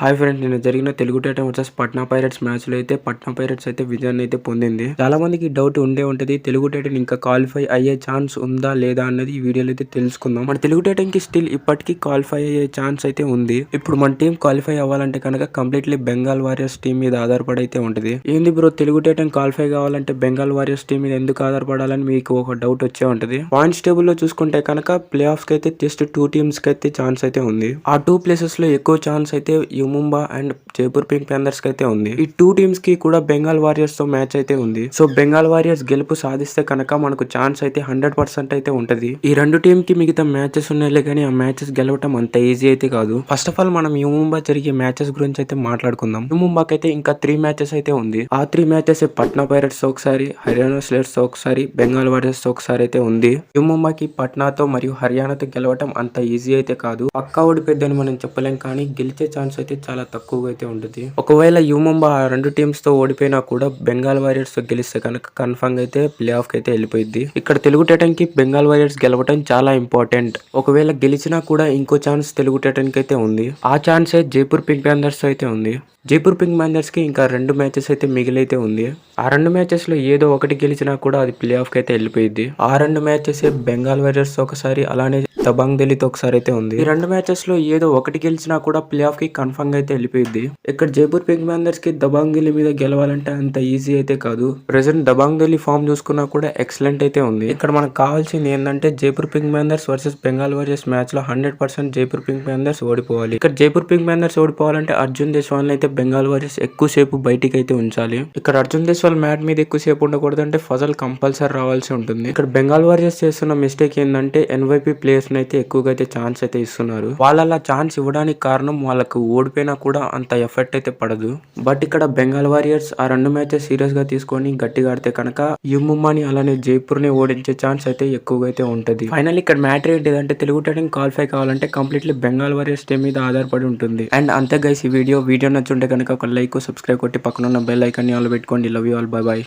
Hi friends, నిన్న జరిగిన Telugu Titan versus Patna pirates match లో అయితే పట్నా పైరేట్స్ అయితే విజయాన్ని అయితే పొందింది. చాలా మందికి డౌట్ ఉండే ఉంటది, తెలుగు టైటన్ ఇంకా క్వాలిఫై అయ్యే ఛాన్స్ ఉందా లేదా అన్నది ఈ వీడియోలో అయితే తెలుసుకుందాం. మన తెలుగు టైటన్ కి స్టిల్ ఇప్పటికీ క్వాలిఫై అయ్యే ఛాన్స్ అయితే ఉంది. ఇప్పుడు మన టీం క్వాలిఫై అవ్వాలంటే కనుక కంప్లీట్లీ బెంగాల్ వారియర్స్ టీం మీద ఆధారపడి అయితే ఉంటది. ఏంది బ్రో, తెలుగు టైటన్ క్వాలిఫై కావాలంటే బెంగాల్ వారియర్స్ టీం మీద ఎందుకు ఆధారపడాలని మీకు ఒక డౌట్ వచ్చే ఉంటది. పాయింట్స్ టేబుల్ లో చూసుకుంటే కనుక ప్లే ఆఫ్స్ కి అయితే జస్ట్ 2 టీమ్స్ కి అయితే ఛాన్స్ అయితే ఉంది. ఆ 2 ప్లేసెస్ లో ఎక్కువ ఛాన్స్ అయితే Mumba and Jaipur pink Panthers కి అయితే ఉంది. ఈ 2 టీమ్స్ కి కూడా బెంగాల్ వారియర్స్ తో మ్యాచ్ అయితే ఉంది. సో బెంగాల్ వారియర్స్ గెలుపు సాధిస్తే కనుక మనకు ఛాన్స్ అయితే 100% అయితే ఉంటది. ఈ రెండు టీమ్ కి మిగతా మ్యాచెస్ ఉన్నాయిలే కానీ ఆ మ్యాచెస్ గెలవటం అంత ఈజీ అయితే కాదు. ఫస్ట్ ఆఫ్ ఆల్ మనం ముంబా జరిగే మ్యాచెస్ గురించి అయితే మాట్లాడుకుందాం. ముంబాకి అయితే ఇంకా 3 మ్యాచెస్ అయితే ఉంది. ఆ 3 మ్యాచెస్ పట్నా పైరేట్స్ ఒకసారి, హర్యానా స్లేయర్స్ తో ఒకసారి, బెంగాల్ వారియర్స్ తో ఒకసారి అయితే ఉంది. ముంబాకి పట్నాతో మరియు హర్యానాతో గెలవటం అంత ఈజీ అయితే కాదు. పక్కా ఓడిపోద్దని మనం చెప్పలేం, కానీ గెలిచే ఛాన్స్ అయితే చాలా తక్కువగా అయితే ఉంటుంది. ఒకవేళ ముంబా ఆ 2 టీమ్స్ తో ఓడిపోయినా కూడా బెంగాల్ వారియర్స్ తో గెలిస్తే కనుక కన్ఫర్మ్ అయితే ప్లే ఆఫ్ కి అయితే వెళ్ళిపోయింది. ఇక్కడ తెలుగు టైటన్ కి బెంగాల్ వారియర్స్ గెలవటం చాలా ఇంపార్టెంట్. ఒకవేళ గెలిచినా కూడా ఇంకో ఛాన్స్ తెలుగు టైటన్ కి అయితే ఉంది. ఆ ఛాన్సే జైపూర్ పింక్ ప్యాంథర్స్ అయితే ఉంది. జైపూర్ పింక్ ప్యాంథర్స్ కి ఇంకా 2 మ్యాచెస్ అయితే మిగిలైతే ఉంది. ఆ 2 మ్యాచెస్ లో ఏదో ఒకటి గెలిచినా కూడా అది ప్లే ఆఫ్ కి అయితే వెళ్ళిపోయింది. ఆ 2 మ్యాచెస్ బెంగాల్ వారియర్స్ ఒకసారి, అలానే దబాంగ్ ఢిల్లీతో ఒకసారి అయితే ఉంది. ఈ 2 మ్యాచెస్ లో ఏదో ఒకటి గెలిచినా కూడా ప్లే ఆఫ్ కి కన్ఫర్మ్ అయితే వెళ్ళిపోయింది. ఇక్కడ జైపూర్ పింక్ ప్యాంథర్స్ కి దబాంగ్ ఢిల్లీ మీద గెలవాలంటే అంత ఈజీ అయితే కాదు. ప్రెసెంట్ దబాంగ్ ఢిల్లీ ఫామ్ చూసుకున్నా కూడా ఎక్సలెంట్ అయితే ఉంది. ఇక్కడ మనకు కావాల్సింది ఏంటంటే Jaipur pink Panthers versus Bengal warriors match లో 100% జైపూర్ పింక్ ప్యాంథర్స్ ఓడిపోవాలి. ఇక్కడ జైపూర్ పింక్ ప్యాంథర్స్ ఓడిపోవాలంటే అర్జున్ దేశ్వాల్ అయితే బెంగాల్ వారియర్స్ ఎక్కువసేపు బయటికి అయితే ఉంచాలి. ఇక్కడ అర్జున్ దేశ్వాల్ మ్యాట్ మీద ఎక్కువసేపు ఉండకూడదు అంటే ఫజల్ కంపల్సరీ రావాల్సి ఉంటుంది. ఇక్కడ బెంగాల్ వారియర్స్ చేస్తున్న మిస్టేక్ ఏంటంటే ఎన్వైపీ ప్లేయర్స్ అయితే ఎక్కువగా అయితే ఛాన్స్ అయితే ఇస్తున్నారు. వాళ్ళ ఛాన్స్ ఇవ్వడానికి కారణం వాళ్ళకు ఓడిపోయినా కూడా అంత ఎఫెక్ట్ అయితే పడదు. బట్ ఇక్కడ బెంగాల్ వారియర్స్ ఆ 2 మ్యాచెస్ సీరియస్ గా తీసుకొని గట్టిగా ఆడితే కనుక ముంబాని అలానే జైపూర్ ని ఓడించే ఛాన్స్ అయితే ఎక్కువగా అయితే ఉంటది. ఫైనల్ ఇక్కడ మ్యాటర్ ఏంటిదంటే తెలుగు టైటన్ క్వాలిఫై కావాలంటే కంప్లీట్లీ బెంగాల్ వారియర్స్ టీం మీద ఆధారపడి ఉంటుంది. అండ్ అంతే గైస్, ఈ వీడియో నచ్చుంటే కనుక ఒక లైక్, సబ్స్క్రైబ్ కొట్టి పక్కన ఉన్న బెల్ ఐకాన్ ని ఆల్ పెట్టుకోండి. Love you all, by by.